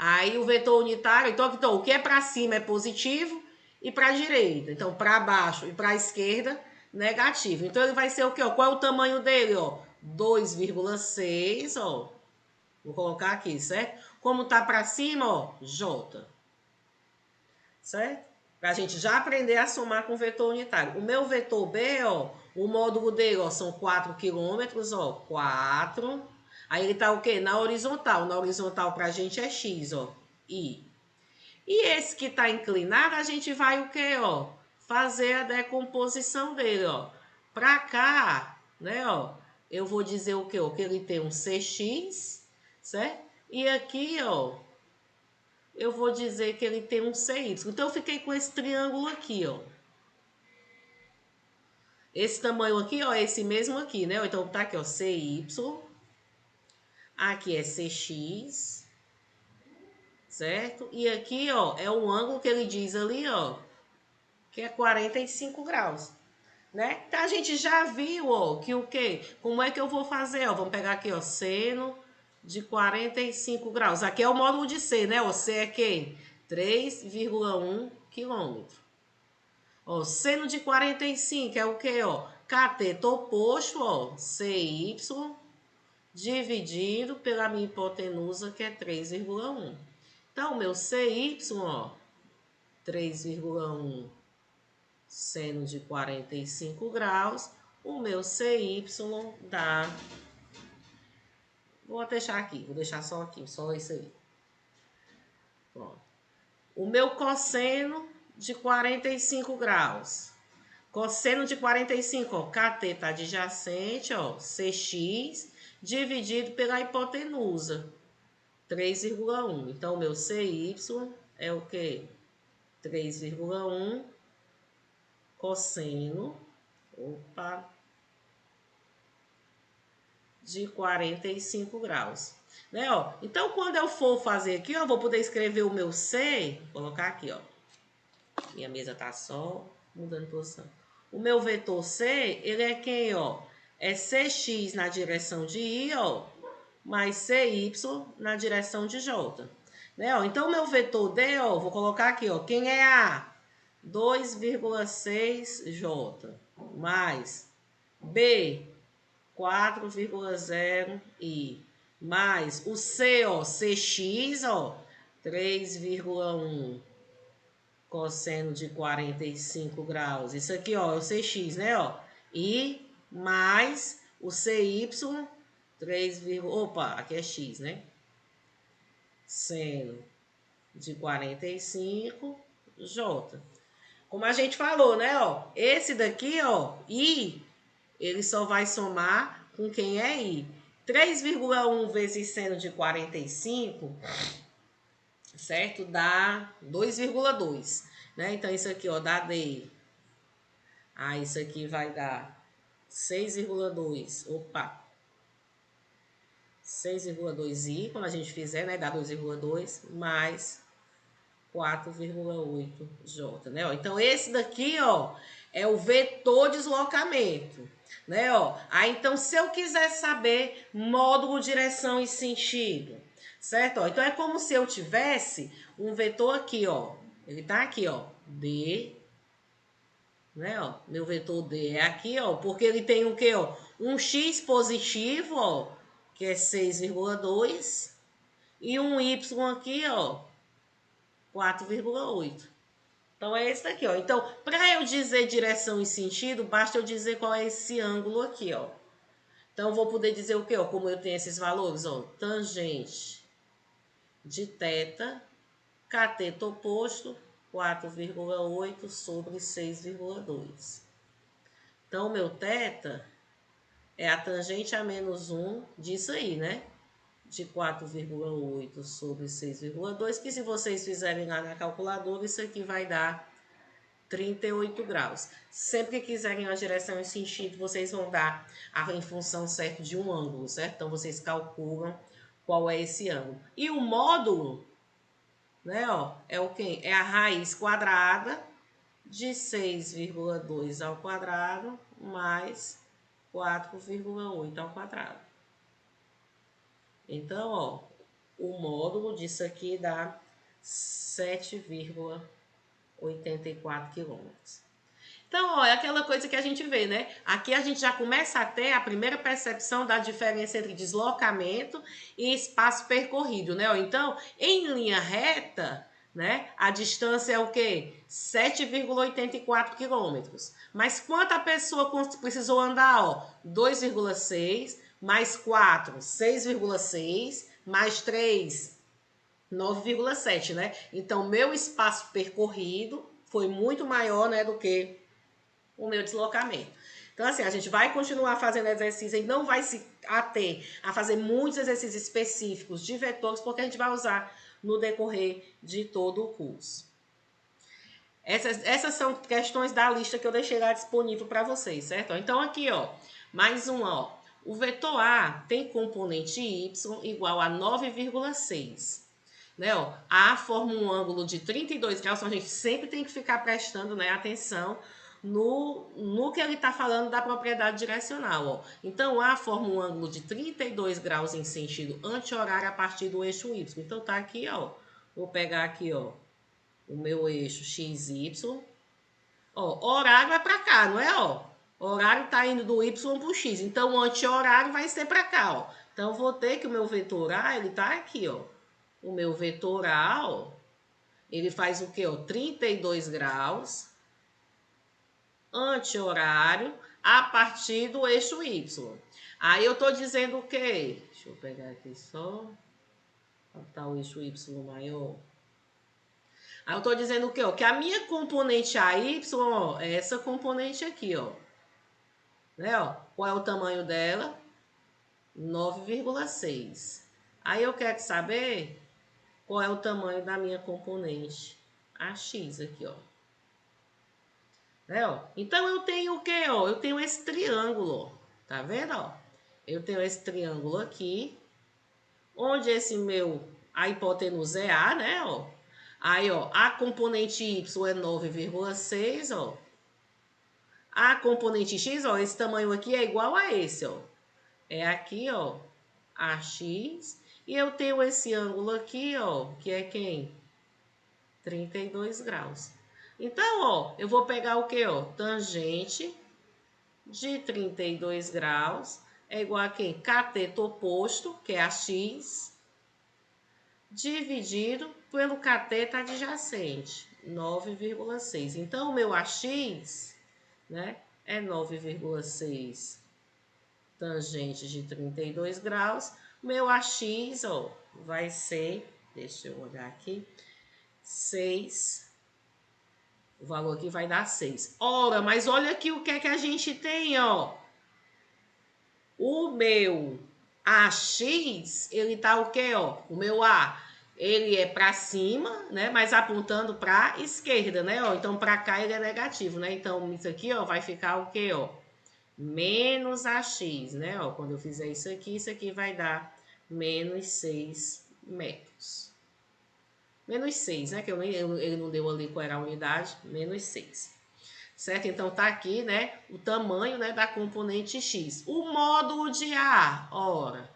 Aí o vetor unitário, então o que é para cima é positivo e para a direita. Então, para baixo e para a esquerda, negativo. Então, ele vai ser o quê? Ó? Qual é o tamanho dele? Ó? 2,6, ó. Vou colocar aqui, certo? Como tá para cima, ó, J. Certo? Para a gente já aprender a somar com o vetor unitário. O meu vetor B, ó, o módulo dele, ó, são 4 quilômetros, ó, 4. Aí ele tá o quê? Na horizontal. Na horizontal pra gente é x, ó, I. E esse que tá inclinado, a gente vai o quê, ó? Fazer a decomposição dele, ó. Pra cá, né, ó, eu vou dizer o quê? Ó, que ele tem um cx, certo? E aqui, ó, eu vou dizer que ele tem um CY. Então, eu fiquei com esse triângulo aqui, ó. Esse tamanho aqui, ó, é esse mesmo aqui, né? Então, tá aqui, ó, CY. Aqui é CX, certo? E aqui, ó, é o ângulo que ele diz ali, ó, que é 45 graus, né? Então, a gente já viu, ó, que o quê? Como é que eu vou fazer, ó? Vamos pegar aqui, ó, seno de 45 graus. Aqui é o módulo de C, né? O C é quem? 3,1 quilômetro. Ó, seno de 45 é o quê, ó? Cateto oposto, ó, CY, dividido pela minha hipotenusa, que é 3,1. Então, o meu CY, ó, 3,1 seno de 45 graus. O meu CY dá... Vou deixar aqui, vou deixar só aqui, só isso aí. Pronto. O meu cosseno de 45 graus. Cosseno de 45, ó, KT tá adjacente, ó, CX, dividido pela hipotenusa, 3,1. Então, o meu CY é o quê? 3,1 cosseno, opa, de 45 graus. Né, ó? Então, quando eu for fazer aqui, ó, eu vou poder escrever o meu C, vou colocar aqui, ó. Minha mesa tá só mudando de posição. O meu vetor C, ele é quem, ó? É CX na direção de I, ó, mais CY na direção de J. né, ó. Então, o meu vetor D, ó, vou colocar aqui, ó, quem é A? 2,6J, mais B, 4,0I, mais o C, ó, CX, ó, 3,1 cosseno de 45 graus. Isso aqui, ó, é o CX, né, ó. E mais o CY, 3, opa, aqui é X, né? Seno de 45, J. Como a gente falou, né, ó, esse daqui, ó, I, ele só vai somar com quem é I. 3,1 vezes seno de 45, certo? Dá 2,2, né? Então, isso aqui, ó, dá D. Ah, isso aqui vai dar 6,2. Opa! 6,2i, quando a gente fizer, né? Dá 2,2 mais 4,8J, né? Ó, então, esse daqui, ó, é o vetor deslocamento, né? Ó, aí, então, se eu quiser saber módulo, direção e sentido, certo? Ó, então, é como se eu tivesse um vetor aqui, ó. Ele tá aqui, ó. D, né, ó. Meu vetor D é aqui, ó, porque ele tem o quê, ó? Um x positivo, ó, que é 6,2, e um y aqui, ó, 4,8. Então, é esse daqui, ó. Então, para eu dizer direção e sentido, basta eu dizer qual é esse ângulo aqui, ó. Então, eu vou poder dizer o quê, ó? Como eu tenho esses valores, ó. Tangente de θ, cateto oposto, 4,8 sobre 6,2. Então, o meu θ é a tangente a menos 1 disso aí, né? De 4,8 sobre 6,2, que se vocês fizerem lá na calculadora, isso aqui vai dar 38 graus. Sempre que quiserem uma direção e sentido, vocês vão dar em função certo de um ângulo, certo? Então, vocês calculam qual é esse ângulo. E o módulo, né, ó, é o quê? É a raiz quadrada de 6,2 ao quadrado mais 4,8 ao quadrado. Então, ó, o módulo disso aqui dá 7,84 quilômetros. Então, ó, é aquela coisa que a gente vê, né? Aqui a gente já começa a ter a primeira percepção da diferença entre deslocamento e espaço percorrido, né? Então, em linha reta, né? A distância é o quê? 7,84 quilômetros. Mas quanto a pessoa precisou andar, ó? 2,6 mais 4, 6,6 mais 3, 9,7, né? Então, meu espaço percorrido foi muito maior, né, do que o meu deslocamento. Então, assim, a gente vai continuar fazendo exercício e não vai se ater a fazer muitos exercícios específicos de vetores, porque a gente vai usar no decorrer de todo o curso. Essas são questões da lista que eu deixei lá disponível para vocês, certo? Então, aqui, ó, mais uma, ó. O vetor A tem componente y igual a 9,6. Né, ó, A forma um ângulo de 32 graus, então a gente sempre tem que ficar prestando, né, atenção no que ele está falando da propriedade direcional. Ó. Então, A forma um ângulo de 32 graus em sentido anti-horário a partir do eixo Y. Então, tá aqui, ó. Vou pegar aqui, ó, o meu eixo XY. Ó, horário é para cá, não é, ó? O horário tá indo do Y para o X. Então, o anti-horário vai ser para cá, ó. Então, vou ter que o meu vetor A, ele tá aqui, ó. O meu vetor A, ó, ele faz o quê, ó? 32 graus anti-horário a partir do eixo Y. Aí eu tô dizendo o quê? Deixa eu pegar aqui só. Botar o eixo Y maior. Aí eu tô dizendo o quê? Ó? Que a minha componente AY, ó, é essa componente aqui, ó. Né, ó? Qual é o tamanho dela? 9,6. Aí eu quero saber qual é o tamanho da minha componente AX aqui, ó. Né, ó? Então, eu tenho o quê, ó? Eu tenho esse triângulo, ó. Tá vendo, ó? Eu tenho esse triângulo aqui, onde esse meu, a hipotenusa é A, né, ó? Aí, ó, a componente Y é 9,6, ó. A componente X, ó, esse tamanho aqui é igual a esse, ó. É aqui, ó, AX. E eu tenho esse ângulo aqui, ó, que é quem? 32 graus. Então, ó, eu vou pegar o que, ó? Tangente de 32 graus é igual a quem? Cateto oposto, que é a x, dividido pelo cateto adjacente, 9,6. Então, o meu AX, né, é 9,6 tangente de 32 graus. Meu AX, ó, vai ser, deixa eu olhar aqui, 6. O valor aqui vai dar 6. Ora, mas olha aqui o que é que a gente tem, ó. O meu AX, ele tá o quê, ó? O meu A, ele é para cima, né? Mas apontando para esquerda, né? Ó, então para cá ele é negativo, né? Então isso aqui, ó, vai ficar o quê, ó? Menos AX, né? Ó, quando eu fizer isso aqui vai dar menos 6 metros. Menos 6, né? Que ele não deu ali qual era a unidade. Menos 6. Certo? Então, tá aqui, né, o tamanho, né, da componente X. O módulo de A, ora,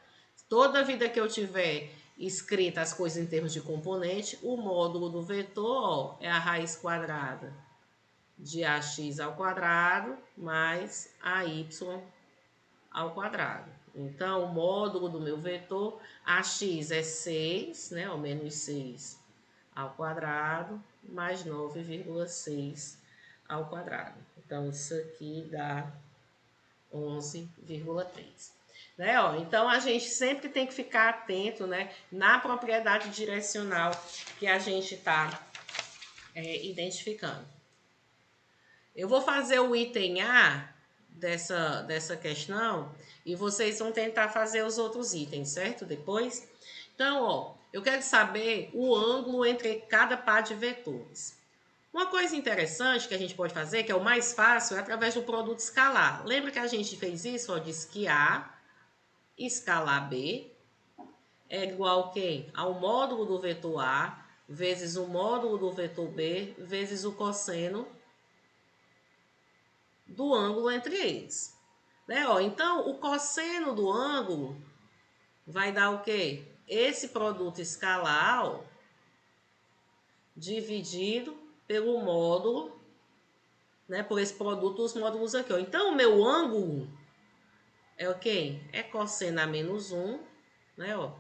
toda vida que eu tiver escrita as coisas em termos de componente, o módulo do vetor, ó, é a raiz quadrada de AX ao quadrado mais AY ao quadrado. Então, o módulo do meu vetor, AX é 6, né, ó, menos 6 ao quadrado, mais 9,6 ao quadrado. Então, isso aqui dá 11,3. Né, ó? Então, a gente sempre tem que ficar atento, né, na propriedade direcional que a gente está identificando. Eu vou fazer o item A dessa questão e vocês vão tentar fazer os outros itens, certo? Depois. Então, ó, eu quero saber o ângulo entre cada par de vetores. Uma coisa interessante que a gente pode fazer, que é o mais fácil, é através do produto escalar. Lembra que a gente fez isso? Ó, diz que A escalar B é igual a quem? Ao módulo do vetor A vezes o módulo do vetor B vezes o cosseno do ângulo entre eles. Né? Ó, então, o cosseno do ângulo vai dar o quê? Esse produto escalar, ó, dividido pelo módulo, né, por esse produto dos módulos aqui. Ó. Então, o meu ângulo é o quê? É cosseno a menos 1, né, ó,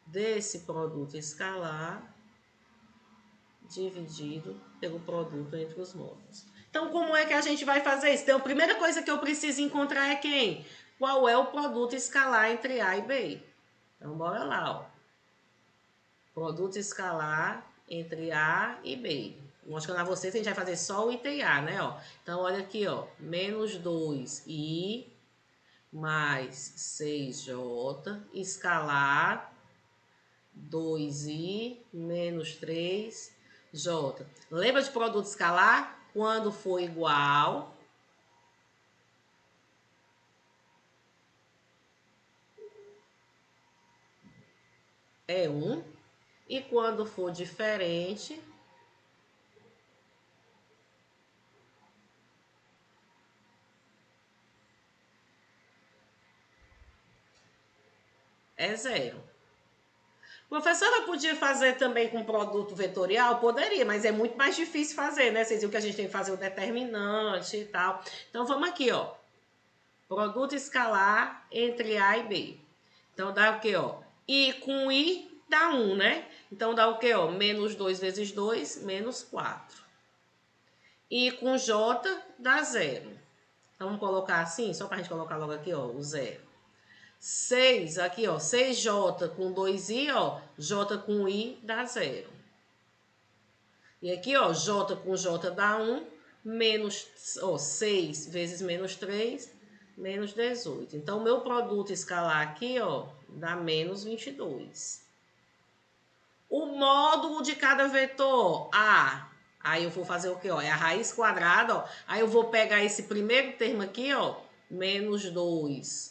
desse produto escalar dividido pelo produto entre os módulos. Então, como é que a gente vai fazer isso? Então, a primeira coisa que eu preciso encontrar é quem? Qual é o produto escalar entre A e B? Então, bora lá, ó. Produto escalar entre A e B. Mostrando a vocês, a gente vai fazer só o item A, né, ó. Então, olha aqui, ó. Menos 2i mais 6j escalar 2i menos 3j. Lembra de produto escalar? Quando for igual, é 1. E quando for diferente, é 0. Professora, podia fazer também com produto vetorial? Poderia, mas é muito mais difícil fazer, né? Vocês viram que a gente tem que fazer o determinante e tal. Então, vamos aqui, ó. Produto escalar entre A e B. Então, dá o quê, ó? I com I dá 1, né? Então, dá o quê, ó? Menos 2 vezes 2, menos 4. I com J dá 0. Então, vamos colocar assim, só para a gente colocar logo aqui, ó, o 0. 6, aqui, ó, 6J com 2I, ó, J com I dá 0. E aqui, ó, J com J dá 1, menos, ó, 6 vezes menos 3, menos 18. Então, o meu produto escalar aqui, ó, dá menos 22. O módulo de cada vetor, A. Aí eu vou fazer o quê, ó? É a raiz quadrada, ó. Aí eu vou pegar esse primeiro termo aqui, ó, menos 2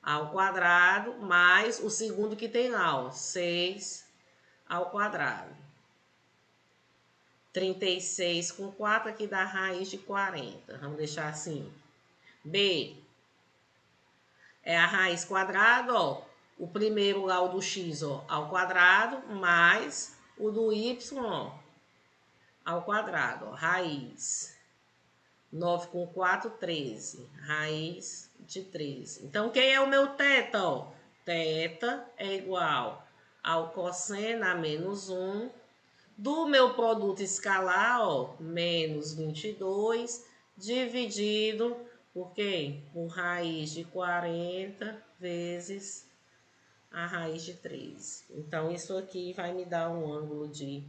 ao quadrado, mais o segundo que tem lá, ó, 6 ao quadrado. 36 com 4 aqui dá raiz de 40. Vamos deixar assim. B é a raiz quadrada, ó, o primeiro lá, o do x, ó, ao quadrado, mais o do y, ó, ao quadrado, ó, raiz. 9 com 4, 13. Raiz de 13. Então, quem é o meu θ, ó? Θ é igual ao cosseno a menos 1 do meu produto escalar, ó, menos 22, dividido por quê? Por raiz de 40 vezes a raiz de 13. Então, isso aqui vai me dar um ângulo de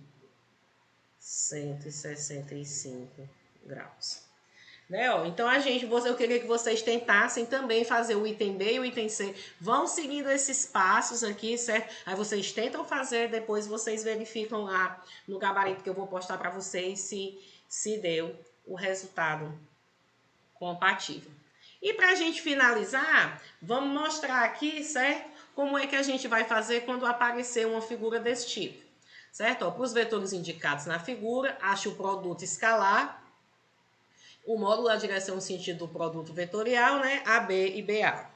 165 graus. Né, ó? Então, eu queria que vocês tentassem também fazer o item B e o item C. Vão seguindo esses passos aqui, certo? Aí vocês tentam fazer, depois vocês verificam lá no gabarito que eu vou postar para vocês se deu o resultado compatível. E para a gente finalizar, vamos mostrar aqui, certo? Como é que a gente vai fazer quando aparecer uma figura desse tipo, certo? Para os vetores indicados na figura, ache o produto escalar, o módulo, a direção, o sentido do produto vetorial, né? AB e BA.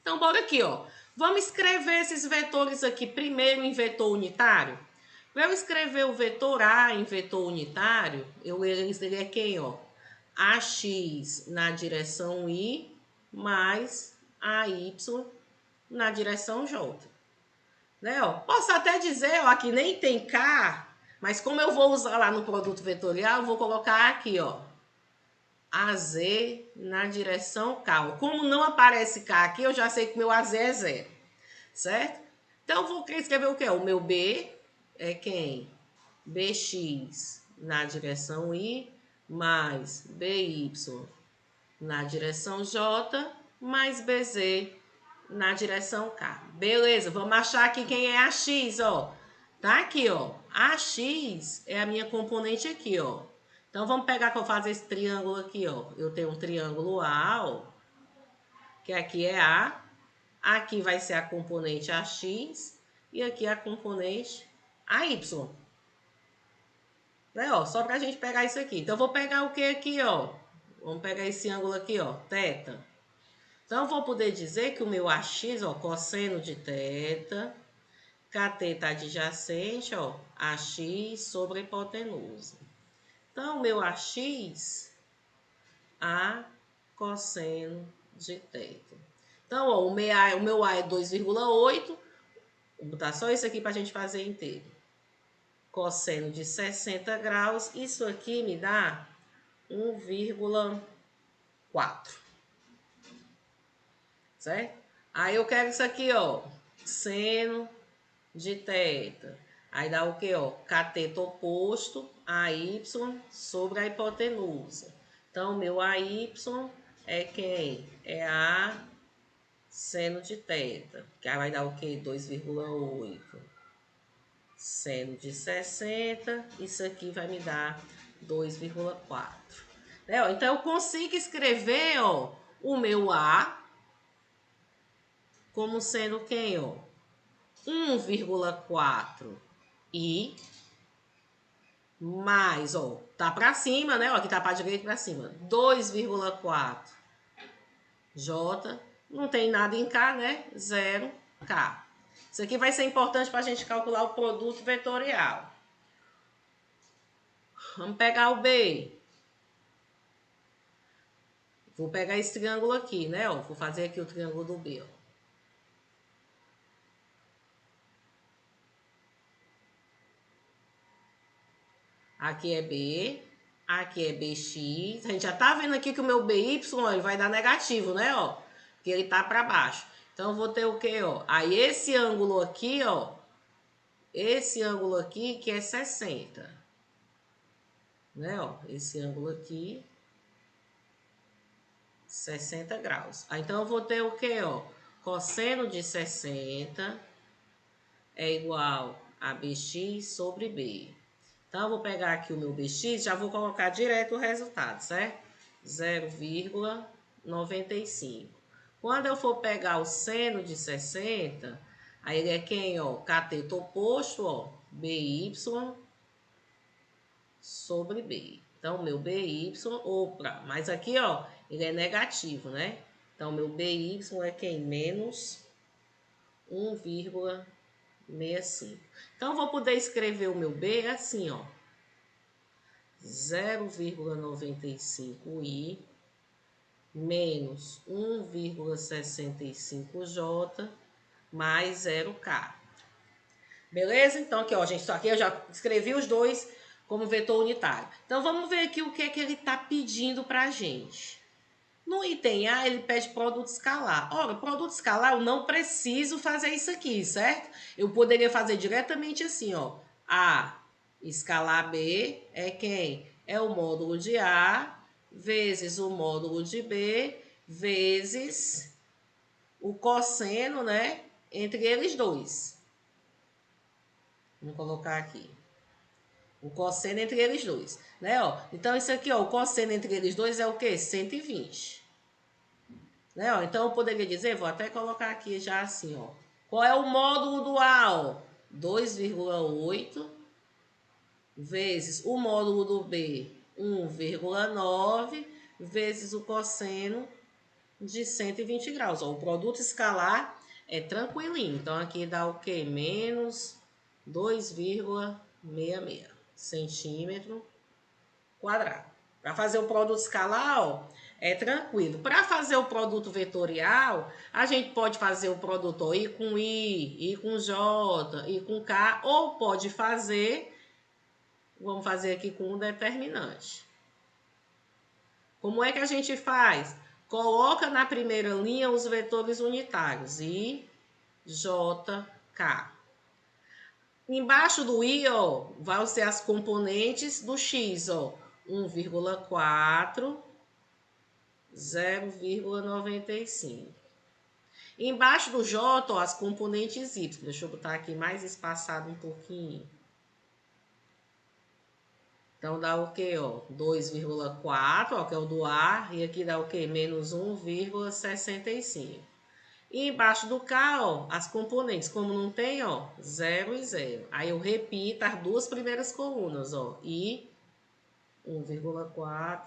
Então, bora aqui, ó. Vamos escrever esses vetores aqui primeiro em vetor unitário. Para eu escrever o vetor A em vetor unitário, ele é quem, ó? AX na direção Y mais AY na direção J. Né, ó? Posso até dizer, ó, que nem tem K, mas como eu vou usar lá no produto vetorial, eu vou colocar aqui, ó, AZ na direção K. Como não aparece K aqui, eu já sei que meu AZ é 0, certo? Então, eu vou escrever o quê? O meu B é quem? BX na direção Y, mais BY na direção J, mais BZ na direção K. Beleza, vamos achar aqui quem é a X, ó. Tá aqui, ó. A X é a minha componente aqui, ó. Então, vamos pegar que eu faço esse triângulo aqui, ó. Eu tenho um triângulo A, ó, que aqui é A. Aqui vai ser a componente AX e aqui a componente AY. Né, ó, só pra gente pegar isso aqui. Então, eu vou pegar o que aqui, ó? Vamos pegar esse ângulo aqui, ó, θ. Então, eu vou poder dizer que o meu AX, ó, cosseno de θ, KT está adjacente, ó, AX sobre a hipotenusa. Então, o meu AX, A cosseno de θ. Então, ó, o meu A é 2,8. Vou botar só isso aqui para a gente fazer inteiro. Cosseno de 60 graus. Isso aqui me dá 1,4. Certo? Aí eu quero isso aqui, ó. Seno de θ. Aí dá o que, ó? Cateto oposto a y sobre a hipotenusa. Então, meu AY é quem? É a seno de θ. Que aí vai dar o que? 2,8. Seno de 60. Isso aqui vai me dar 2,4. Então, eu consigo escrever, ó, o meu A como sendo quem, ó? 1,4 I mais, ó, tá para cima, né? Ó, aqui tá para direita e para cima. 2,4 J, não tem nada em K, né? 0K. Isso aqui vai ser importante para a gente calcular o produto vetorial. Vamos pegar o B. Vou pegar esse triângulo aqui, né? Ó, vou fazer aqui o triângulo do B, ó. Aqui é B, aqui é BX. A gente já tá vendo aqui que o meu BY, ó, ele vai dar negativo, né, ó? Porque ele tá para baixo. Então, eu vou ter o quê, ó? Aí, esse ângulo aqui, ó. Esse ângulo aqui que é 60. Né, ó? Esse ângulo aqui, 60 graus. Aí, então, eu vou ter o quê, ó? Cosseno de 60 é igual a BX sobre B. Então, eu vou pegar aqui o meu BX, já vou colocar direto o resultado, certo? 0,95. Quando eu for pegar o seno de 60, aí ele é quem, ó? Cateto oposto, ó, BY sobre B. Então, meu BY, opa, mas aqui, ó, ele é negativo, né? Então, meu BY é quem? Menos 1,65. Então, eu vou poder escrever o meu B assim, ó. 0,95i menos 1,65j mais 0k. Beleza? Então, aqui, ó, gente, só aqui eu já escrevi os dois como vetor unitário. Então, vamos ver aqui o que é que ele está pedindo para a gente. No item A, ele pede produto escalar. Ora, produto escalar, eu não preciso fazer isso aqui, certo? Eu poderia fazer diretamente assim, ó. A escalar B é quem? É o módulo de A vezes o módulo de B vezes o cosseno, né? Entre eles dois. Vamos colocar aqui. O cosseno entre eles dois, né? Ó, então, isso aqui, ó, o cosseno entre eles dois é o quê? 120. Né? Ó, então, eu poderia dizer, vou até colocar aqui já assim, ó. Qual é o módulo do A? Ó? 2,8 vezes o módulo do B, 1,9 vezes o cosseno de 120 graus. Ó, o produto escalar é tranquilinho. Então, aqui dá o quê? Menos 2,66 centímetro quadrado. Para fazer o produto escalar, ó, é tranquilo. Para fazer o produto vetorial, a gente pode fazer o produto ó, I com I com J, I com K, ou pode fazer, vamos fazer aqui com um determinante. Como é que a gente faz? Coloca na primeira linha os vetores unitários, I, J, K. Embaixo do I, ó, vão ser as componentes do X, ó, 1,4, 0,95. Embaixo do J, ó, as componentes Y. Deixa eu botar aqui mais espaçado um pouquinho. Então, dá o quê, ó? 2,4, ó, que é o do A. E aqui dá o quê? Menos 1,65. E embaixo do K, ó, as componentes, como não tem, ó, 0 e 0. Aí eu repito as duas primeiras colunas, ó, I, 1,4,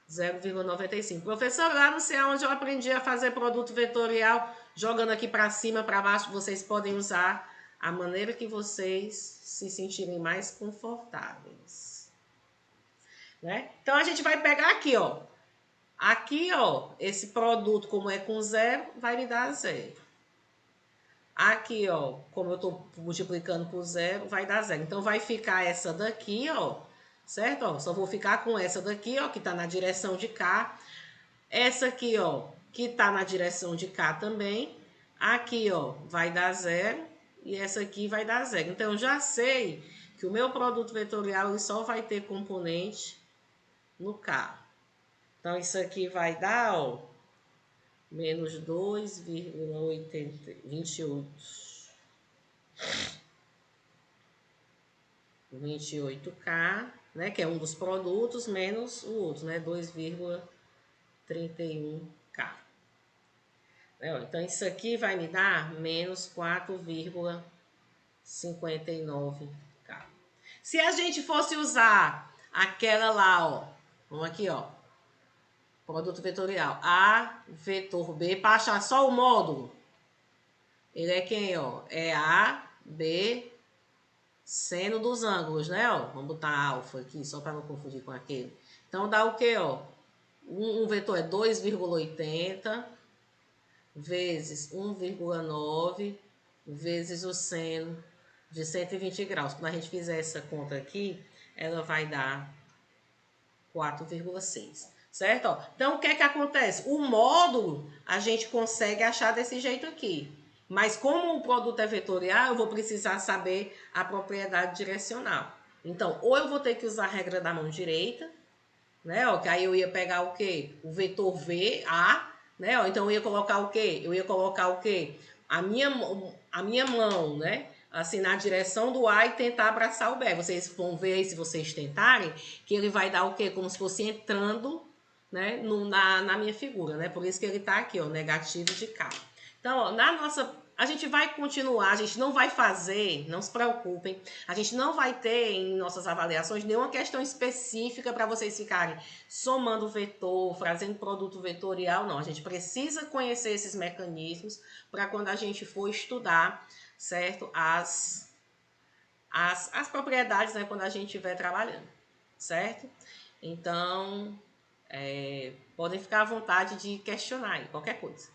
0,95. Professor, lá não sei onde eu aprendi a fazer produto vetorial, jogando aqui para cima, para baixo, vocês podem usar a maneira que vocês se sentirem mais confortáveis. Né? Então, a gente vai pegar aqui, ó. Aqui, ó, esse produto, como é com 0, vai me dar 0. Aqui, ó, como eu estou multiplicando por 0, vai dar 0. Então, vai ficar essa daqui, ó, certo? Ó, só vou ficar com essa daqui, ó, que está na direção de cá. Essa aqui, ó, que está na direção de cá também. Aqui, ó, vai dar 0 e essa aqui vai dar 0. Então, eu já sei que o meu produto vetorial ele só vai ter componente no K. Então, isso aqui vai dar, ó, menos 2,28K, né, que é um dos produtos, menos o outro, né, 2,31K. Então, isso aqui vai me dar menos 4,59K. Se a gente fosse usar aquela lá, ó, vamos aqui, ó, produto vetorial, A, vetor B, para achar só o módulo, ele é quem, ó? É A, B, seno dos ângulos, né, ó? Vamos botar alfa aqui, só para não confundir com aquele. Então, dá o quê, ó? Um vetor é 2,80 vezes 1,9 vezes o seno de 120 graus. Quando a gente fizer essa conta aqui, ela vai dar 4,6. Certo? Ó, então, o que é que acontece? O módulo a gente consegue achar desse jeito aqui. Mas como o produto é vetorial, eu vou precisar saber a propriedade direcional. Então, ou eu vou ter que usar a regra da mão direita, né? Ó, que aí eu ia pegar o quê? O vetor V, A, né? Ó, então, eu ia colocar o quê? Eu ia colocar o quê? A minha mão, né? Assim, na direção do A e tentar abraçar o B. Vocês vão ver aí, se vocês tentarem, que ele vai dar o quê? Como se fosse entrando, né, na minha figura, né? Por isso que ele tá aqui, ó, negativo de K. Então, ó, na nossa A gente vai continuar, a gente não vai fazer, não se preocupem, a gente não vai ter em nossas avaliações nenhuma questão específica para vocês ficarem somando vetor, fazendo produto vetorial, não. A gente precisa conhecer esses mecanismos para quando a gente for estudar, certo? As propriedades, né, quando a gente estiver trabalhando, certo? Então, podem ficar à vontade de questionar aí, qualquer coisa.